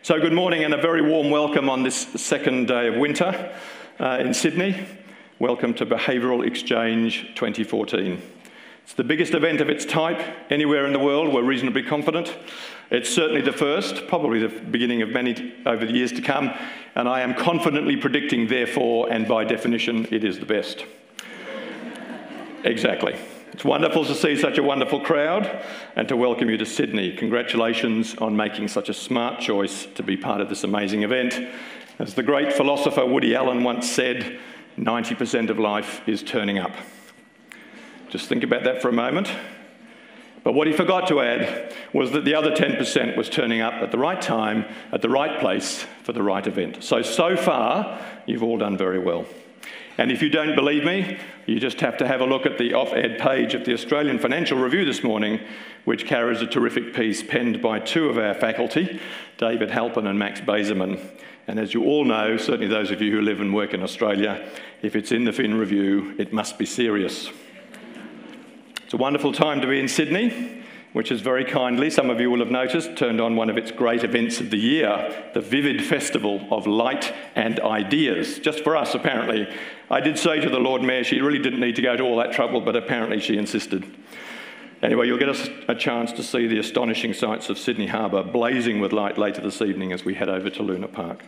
So good morning and a very warm welcome on this second day of winter in Sydney. Welcome to Behavioural Exchange 2014. It's the biggest event of its type anywhere in the world, we're reasonably confident. It's certainly the first, probably the beginning of many over the years to come, and I am confidently predicting, therefore, and by definition, it is the best. Exactly. It's wonderful to see such a wonderful crowd and to welcome you to Sydney. Congratulations on making such a smart choice to be part of this amazing event. As the great philosopher Woody Allen once said, 90% of life is turning up. Just think about that for a moment. But what he forgot to add was that the other 10% was turning up at the right time, at the right place, for the right event. So far, you've all done very well. And if you don't believe me, you just have to have a look at the op-ed page of the Australian Financial Review this morning, which carries a terrific piece penned by two of our faculty, David Halpin and Max Baserman. And as you all know, certainly those of you who live and work in Australia, if it's in the Fin Review, it must be serious. It's a wonderful time to be in Sydney, which is very kindly, some of you will have noticed, turned on one of its great events of the year, the vivid festival of light and ideas, just for us, apparently. I did say to the Lord Mayor she really didn't need to go to all that trouble, but apparently she insisted. Anyway, you'll get us a chance to see the astonishing sights of Sydney Harbour blazing with light later this evening as we head over to Luna Park.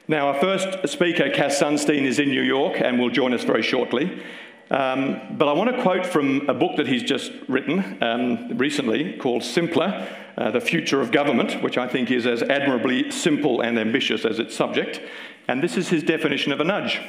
Now, our first speaker, Cass Sunstein, is in New York and will join us very shortly. But I want to quote from a book that he's just written recently called Simpler, The Future of Government, which I think is as admirably simple and ambitious as its subject. And this is his definition of a nudge.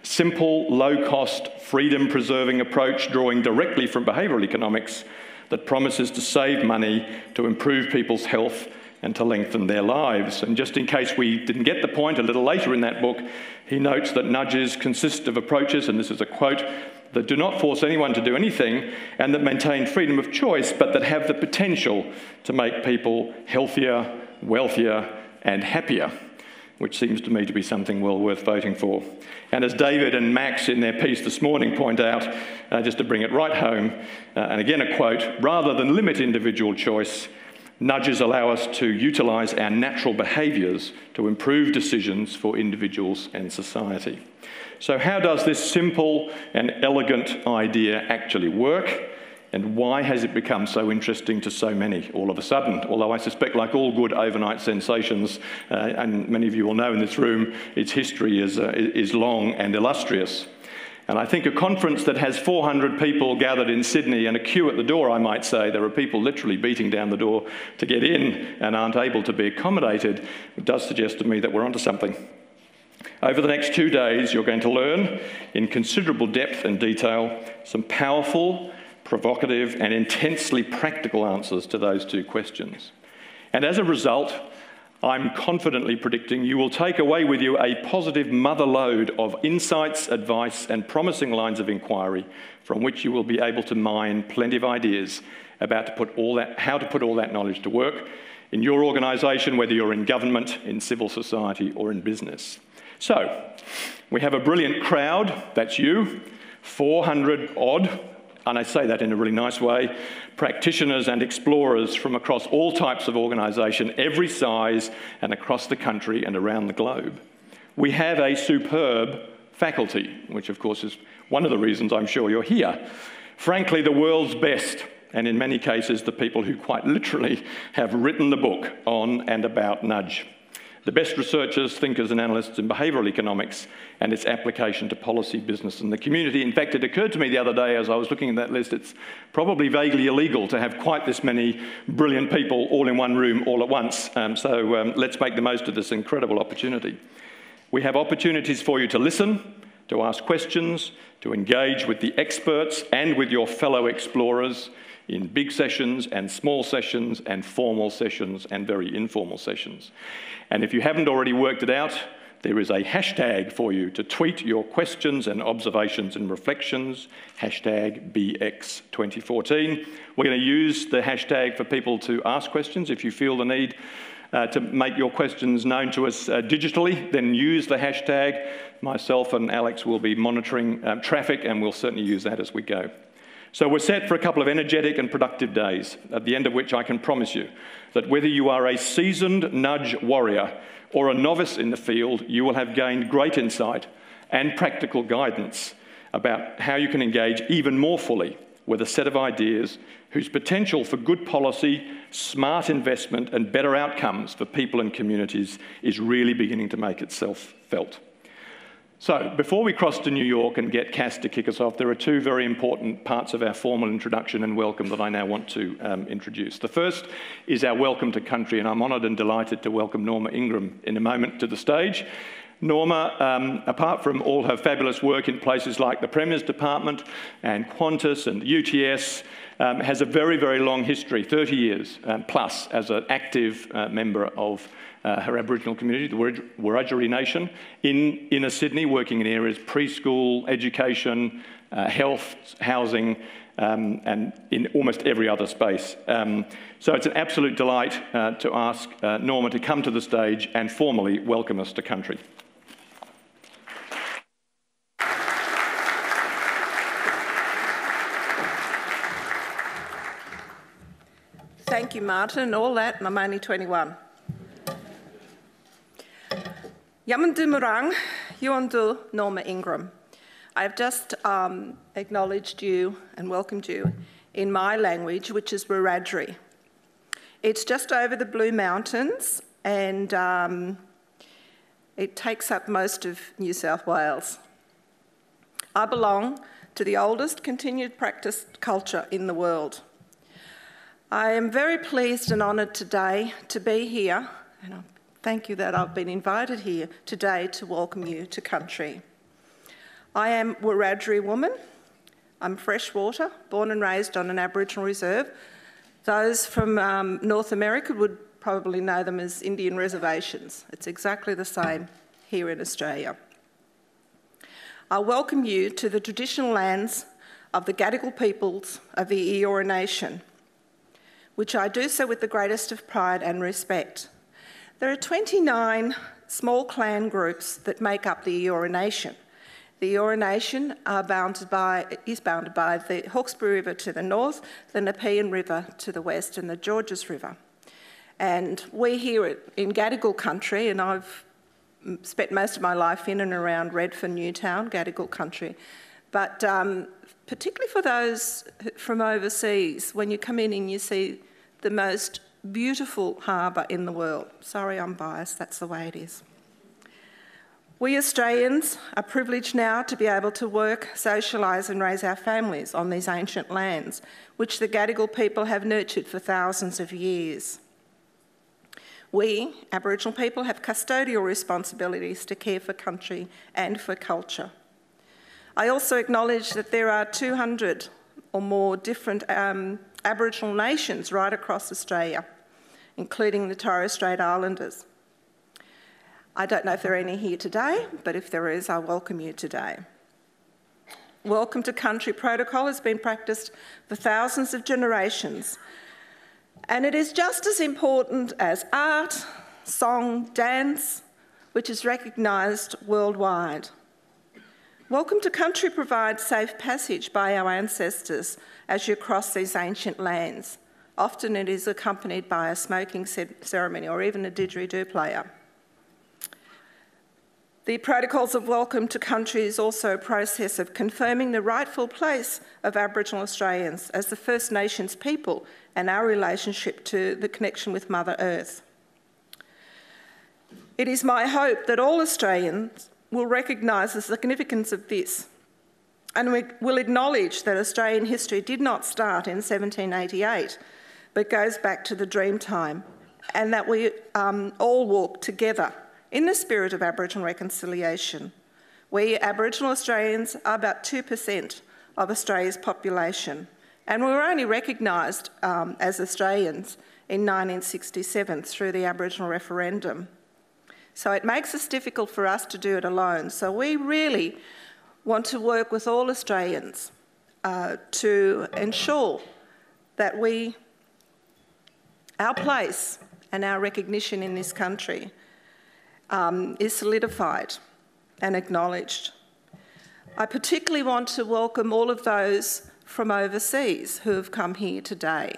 Simple, low-cost, freedom-preserving approach drawing directly from behavioural economics that promises to save money, to improve people's health, and to lengthen their lives. And just in case we didn't get the point, a little later in that book, he notes that nudges consist of approaches, and this is a quote, that do not force anyone to do anything and that maintain freedom of choice, but that have the potential to make people healthier, wealthier, and happier, which seems to me to be something well worth voting for. And as David and Max in their piece this morning point out, just to bring it right home, and again a quote, rather than limit individual choice, nudges allow us to utilise our natural behaviours to improve decisions for individuals and society. So how does this simple and elegant idea actually work? And why has it become so interesting to so many all of a sudden? Although I suspect, like all good overnight sensations, and many of you will know in this room, its history is long and illustrious. And I think a conference that has 400 people gathered in Sydney and a queue at the door, I might say, there are people literally beating down the door to get in and aren't able to be accommodated, it does suggest to me that we're onto something. Over the next 2 days, you're going to learn in considerable depth and detail some powerful, provocative, and intensely practical answers to those two questions. And as a result, I'm confidently predicting you will take away with you a positive mother lode of insights, advice, and promising lines of inquiry from which you will be able to mine plenty of ideas about how to put all that knowledge to work in your organisation, whether you're in government, in civil society, or in business. So, we have a brilliant crowd, that's you, 400 odd, and I say that in a really nice way, practitioners and explorers from across all types of organisation, every size, and across the country and around the globe. We have a superb faculty, which of course is one of the reasons I'm sure you're here. Frankly, the world's best, and in many cases the people who quite literally have written the book on and about nudge. The best researchers, thinkers and analysts in behavioural economics and its application to policy, business and the community. In fact, it occurred to me the other day as I was looking at that list, it's probably vaguely illegal to have quite this many brilliant people all in one room all at once. So let's make the most of this incredible opportunity. We have opportunities for you to listen, to ask questions, to engage with the experts and with your fellow explorers in big sessions and small sessions and formal sessions and very informal sessions. And if you haven't already worked it out, there is a hashtag for you to tweet your questions and observations and reflections, hashtag BX2014. We're going to use the hashtag for people to ask questions. If you feel the need to make your questions known to us digitally, then use the hashtag. Myself and Alex will be monitoring traffic and we'll certainly use that as we go. So we're set for a couple of energetic and productive days, at the end of which I can promise you that whether you are a seasoned nudge warrior or a novice in the field, you will have gained great insight and practical guidance about how you can engage even more fully with a set of ideas whose potential for good policy, smart investment and better outcomes for people and communities is really beginning to make itself felt. So, before we cross to New York and get Cass to kick us off, there are two very important parts of our formal introduction and welcome that I now want to introduce. The first is our welcome to country, and I'm honoured and delighted to welcome Norma Ingram in a moment to the stage. Norma, apart from all her fabulous work in places like the Premier's Department and Qantas and UTS, has a very, very long history, 30 years plus, as an active member of her Aboriginal community, the Wiradjuri Nation, in inner Sydney, working in areas preschool, education, health, housing, and in almost every other space. So it's an absolute delight to ask Norma to come to the stage and formally welcome us to country. Thank you, Martin, and all that, and I'm only 21. Yamandu Yuandu Norma Ingram. I have just acknowledged you and welcomed you in my language, which is Wiradjuri. It's just over the Blue Mountains, and it takes up most of New South Wales. I belong to the oldest continued practice culture in the world. I am very pleased and honoured today to be here, and I thank you that I've been invited here today to welcome you to country. I am a Wiradjuri woman. I'm freshwater, born and raised on an Aboriginal reserve. Those from North America would probably know them as Indian reservations. It's exactly the same here in Australia. I welcome you to the traditional lands of the Gadigal peoples of the Eora Nation, which I do so with the greatest of pride and respect. There are 29 small clan groups that make up the Eora Nation. The Eora Nation is bounded by the Hawkesbury River to the north, the Nepean River to the west, and the Georges River. And we here in Gadigal country, and I've spent most of my life in and around Redfern, Newtown, Gadigal country, but particularly for those from overseas, when you come in and you see the most beautiful harbour in the world. Sorry, I'm biased, that's the way it is. We Australians are privileged now to be able to work, socialise and raise our families on these ancient lands, which the Gadigal people have nurtured for thousands of years. We, Aboriginal people, have custodial responsibilities to care for country and for culture. I also acknowledge that there are 200 or more different Aboriginal nations right across Australia, including the Torres Strait Islanders. I don't know if there are any here today, but if there is, I welcome you today. Welcome to Country protocol has been practiced for thousands of generations, and it is just as important as art, song, dance, which is recognised worldwide. Welcome to Country provides safe passage by our ancestors as you cross these ancient lands. Often it is accompanied by a smoking ceremony or even a didgeridoo player. The protocols of welcome to country is also a process of confirming the rightful place of Aboriginal Australians as the First Nations people and our relationship to the connection with Mother Earth. It is my hope that all Australians will recognise the significance of this, and we will acknowledge that Australian history did not start in 1788, but goes back to the Dreamtime, and that we all walk together in the spirit of Aboriginal reconciliation. We Aboriginal Australians are about 2% of Australia's population, and we were only recognised as Australians in 1967 through the Aboriginal referendum. So it makes it difficult for us to do it alone. So we really want to work with all Australians to ensure that our place and our recognition in this country is solidified and acknowledged. I particularly want to welcome all of those from overseas who have come here today.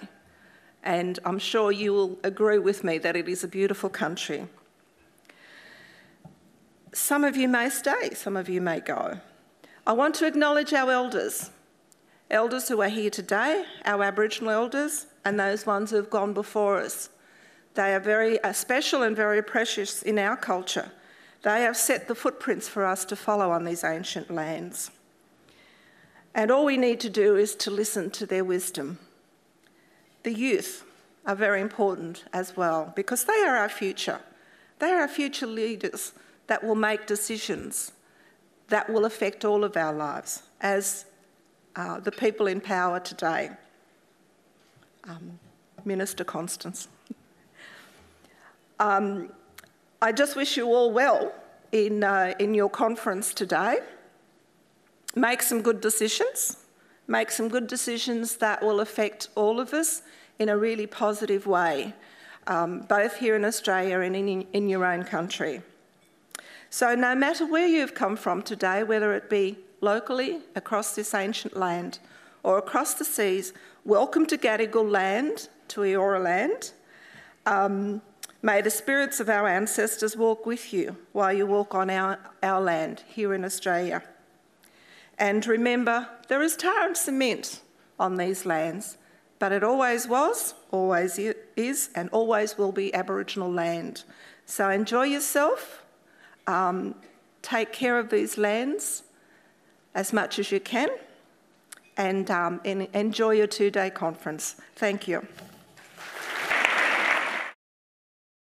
And I'm sure you will agree with me that it is a beautiful country. Some of you may stay, some of you may go. I want to acknowledge our elders who are here today, our Aboriginal elders, and those ones who have gone before us. They are very special and very precious in our culture. They have set the footprints for us to follow on these ancient lands. And all we need to do is to listen to their wisdom. The youth are very important as well, because they are our future. They are our future leaders that will make decisions that will affect all of our lives as the people in power today. Minister Constance. I just wish you all well in your conference today. Make some good decisions. Make some good decisions that will affect all of us in a really positive way, both here in Australia and in your own country. So no matter where you've come from today, whether it be locally across this ancient land or across the seas, welcome to Gadigal land, to Eora land. May the spirits of our ancestors walk with you while you walk on our land here in Australia. And remember, there is tar and cement on these lands, but it always was, always is, and always will be Aboriginal land. So enjoy yourself, take care of these lands as much as you can, and enjoy your 2-day conference. Thank you.